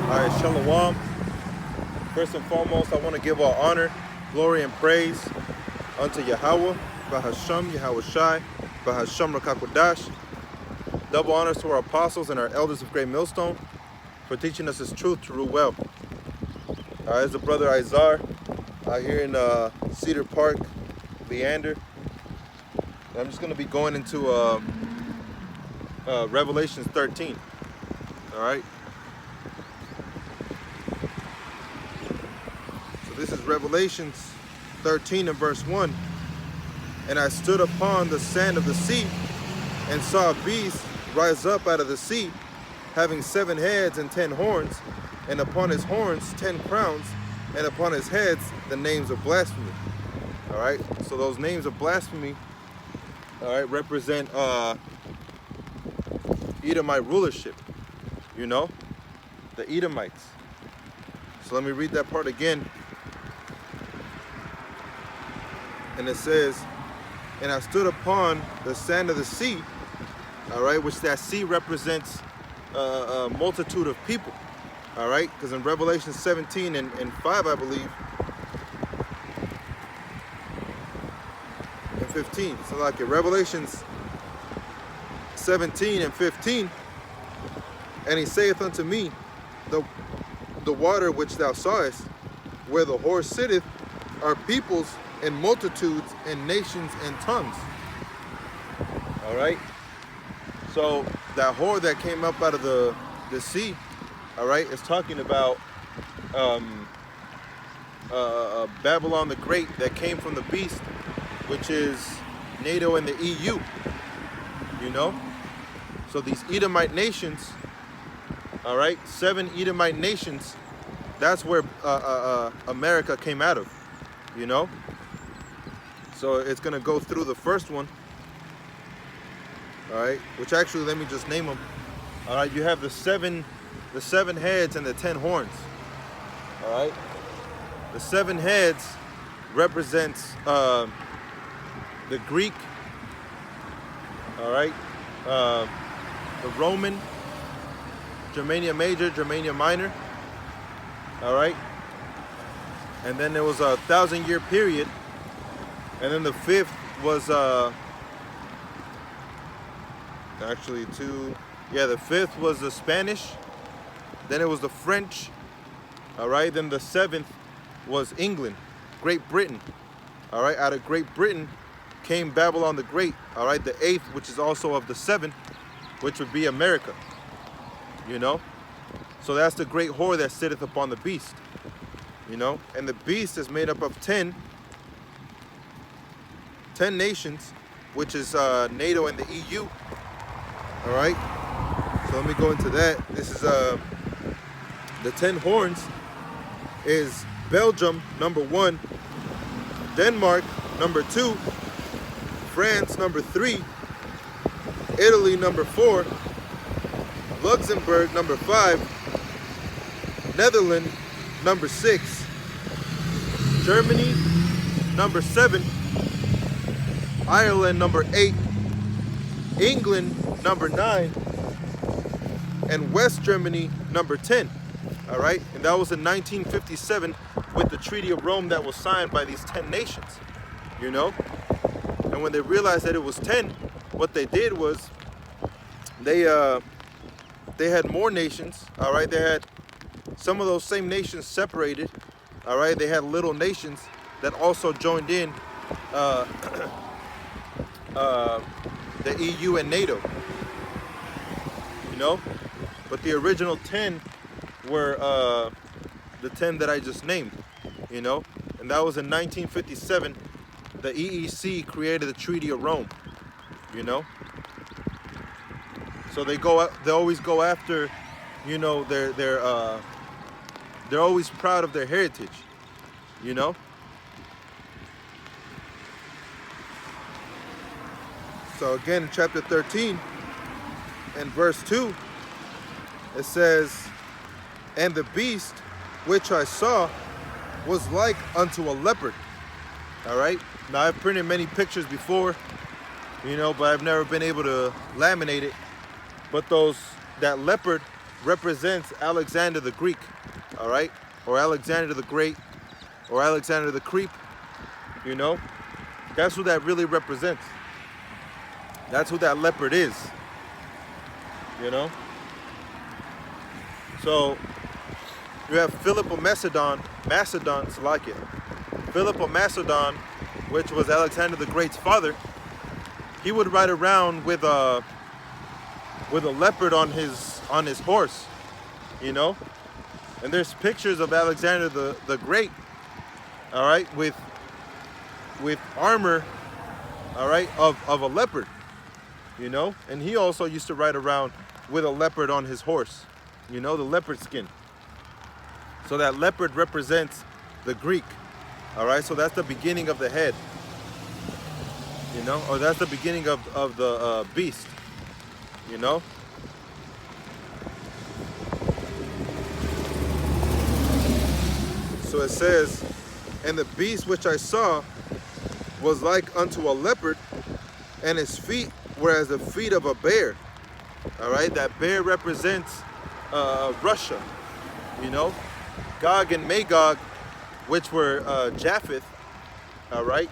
All right, Shalom. First and foremost, I want to give all honor, glory, and praise unto Yahweh, Bahasham, Yahweh Shai, Bahasham Rakakwadash. Double honors to our apostles and our elders of Great Millstone for teaching us His truth to rule well. As the brother Izar out here in Cedar Park, Leander. I'm just going to be going into Revelations 13. All right. So this is Revelations 13 and verse 1. And I stood upon the sand of the sea and saw a beast rise up out of the sea, having 7 heads and 10 horns, and upon his horns 10 crowns, and upon his heads the names of blasphemy. All right. So those names of blasphemy, all right, represent Edomite rulership, you know, the Edomites. So let me read that part again. And it says, and I stood upon the sand of the sea, all right, which that sea represents a multitude of people, all right, because in Revelation 17 and 5, I believe, and 15, so like in Revelations 17 and 15, and he saith unto me, the water which thou sawest, where the horse sitteth, are peoples and multitudes and nations and tongues. All right. So that whore that came up out of the sea, all right, is talking about Babylon the Great that came from the beast, which is NATO and the EU. You know. So these Edomite nations, all right, 7 Edomite nations, that's where America came out of, you know. So it's gonna go through the first one, all right, which actually, let me just name them. All right, you have the seven heads and the 10 horns. All right, the 7 heads represents the Greek, all right, the Roman, Germania Major, Germania Minor, all right, and then there was a 1,000-year period, and then the 5th was actually 2, yeah, the 5th was the Spanish, then it was the French, all right, then the 7th was England, Great Britain, all right, out of Great Britain came Babylon the Great, all right, the 8th, which is also of the 7th, which would be America, you know. So that's the great whore that sitteth upon the beast, you know. And the beast is made up of 10 nations, which is NATO and the EU, all right. So let me go into that. This is the 10 horns is Belgium, number 1, Denmark, number 2, France, number 3, Italy, number 4, Luxembourg, number 5, Netherlands, number 6, Germany, number 7, Ireland, number 8, England, number 9, and West Germany, number 10. All right, and that was in 1957 with the Treaty of Rome that was signed by these 10 nations, you know. And when they realized that it was 10, what they did was they had more nations, all right. They had some of those same nations separated, all right. They had little nations that also joined in the EU and NATO, you know. But the original 10 were the 10 that I just named, you know. And that was in 1957. The EEC created the Treaty of Rome, you know. So they always go after, you know, they're always proud of their heritage, you know. So again, in chapter 13 and verse 2, it says, and the beast which I saw was like unto a leopard. All right. Now I've printed many pictures before, you know, but I've never been able to laminate it. But that leopard represents Alexander the Greek, all right? Or Alexander the Great, or Alexander the Creep, you know? That's who that really represents. That's who that leopard is, you know? So, you have Philip of Macedon, Salakia. Philip of Macedon, which was Alexander the Great's father, he would ride around with a leopard on his horse, you know? And there's pictures of Alexander the Great, all right, with armor, all right, of a leopard, you know? And he also used to ride around with a leopard on his horse, you know, the leopard skin. So that leopard represents the Greek, all right? So that's the beginning of the head, you know? Or that's the beginning of the beast, you know? So it says, and the beast which I saw was like unto a leopard, and his feet were as the feet of a bear. All right, that bear represents Russia, you know? Gog and Magog, which were Japheth, all right?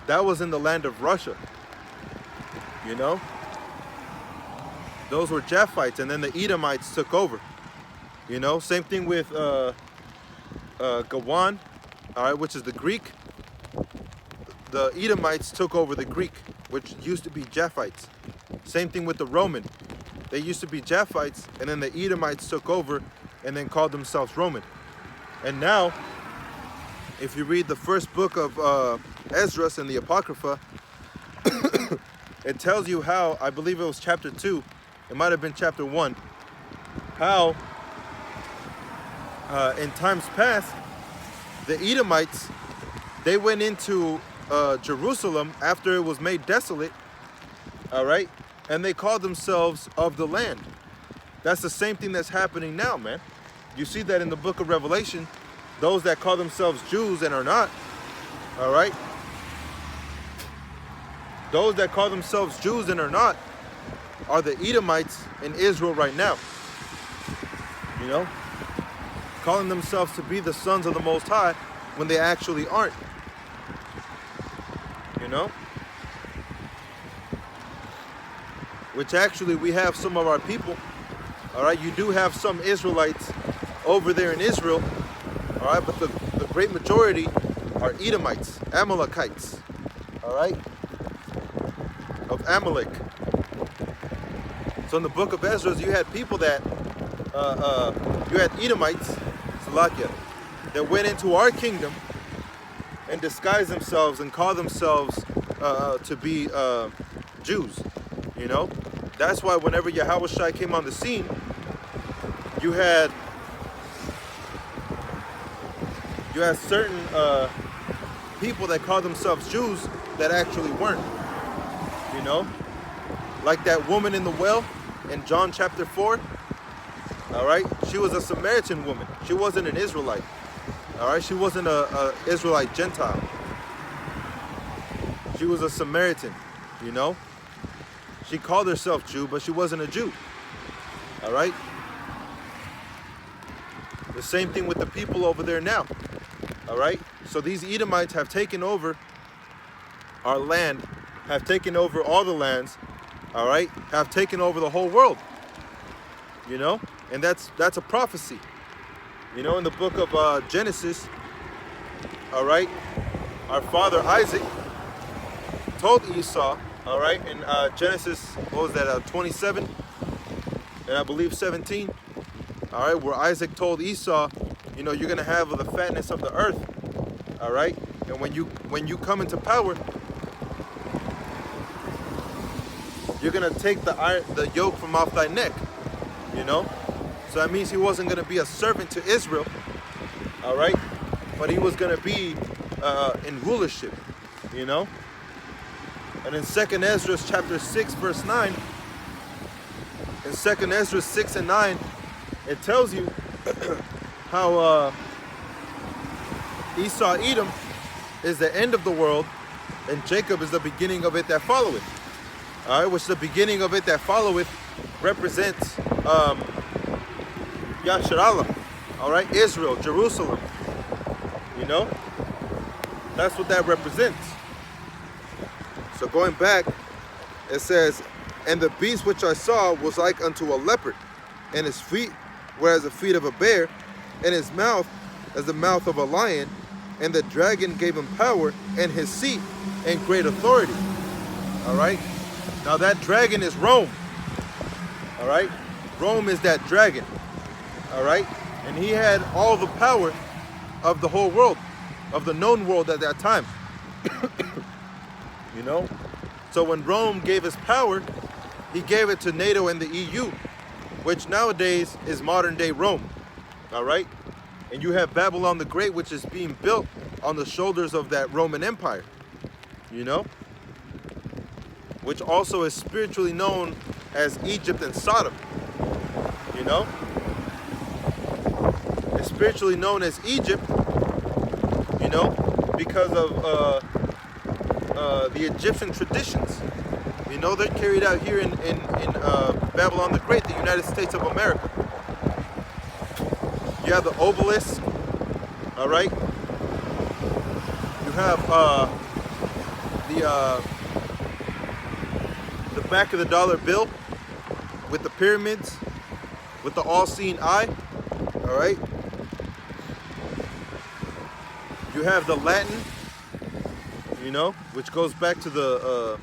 That was in the land of Russia, you know? Those were Japhites, and then the Edomites took over, you know? Same thing with Gawan, all right, which is the Greek. The Edomites took over the Greek, which used to be Japhites. Same thing with the Roman. They used to be Japhites, and then the Edomites took over and then called themselves Roman. And now, if you read the first book of Esdras and the Apocrypha, it tells you how, I believe it was chapter 2, it might have been chapter 1, how in times past, the Edomites, they went into Jerusalem after it was made desolate, all right, and they called themselves of the land. That's the same thing that's happening now, man. You see that in the book of Revelation, those that call themselves Jews and are not, all right, those that call themselves Jews and are not are the Edomites in Israel right now, you know, calling themselves to be the sons of the Most High when they actually aren't, you know? Which actually we have some of our people, all right? You do have some Israelites over there in Israel, all right? But the great majority are Edomites, Amalekites, all right? Of Amalek. So in the book of Ezra, you had people that, you had Edomites, Salakia, that went into our kingdom and disguised themselves and called themselves to be Jews, you know? That's why whenever Yahushua came on the scene, you had certain people that called themselves Jews that actually weren't, you know? Like that woman in the well in John chapter 4, all right? She was a Samaritan woman. She wasn't an Israelite, all right? She wasn't a Israelite Gentile. She was a Samaritan, you know? She called herself Jew, but she wasn't a Jew, all right? The same thing with the people over there now, all right? So these Edomites have taken over our land, have taken over all the lands, all right? Have taken over the whole world, you know? And that's a prophecy, you know, in the book of Genesis, all right? Our father Isaac told Esau, all right, in Genesis, what was that, 27, and I believe 17, all right, where Isaac told Esau, you know, you're going to have the fatness of the earth, all right? And when you come into power, you're going to take the yoke from off thy neck, you know? So that means he wasn't going to be a servant to Israel, all right? But he was going to be in rulership, you know? And in 2nd Ezra chapter 6, verse 9, in 2nd Ezra 6 and 9, it tells you how Esau Edom is the end of the world, and Jacob is the beginning of it that followeth. All right, which the beginning of it that followeth represents Yasharallah. All right, Israel, Jerusalem. You know, that's what that represents. So going back, it says, and the beast which I saw was like unto a leopard, and his feet were as the feet of a bear, and his mouth as the mouth of a lion, and the dragon gave him power and his seat and great authority. All right, now that dragon is Rome. All right, Rome is that dragon. All right, and he had all the power of the whole world, of the known world at that time. You know, so when Rome gave his power, he gave it to NATO and the EU, which nowadays is modern day Rome. All right, and you have Babylon the Great, which is being built on the shoulders of that Roman Empire. You know, which also is spiritually known as Egypt and Sodom. You know, it's spiritually known as Egypt, you know, because of the Egyptian traditions. You know, they're carried out here in Babylon the Great, the United States of America. You have the obelisk, all right? You have the back of the dollar bill with the pyramids, with the all-seeing eye, all right? You have the Latin, you know, which goes back to the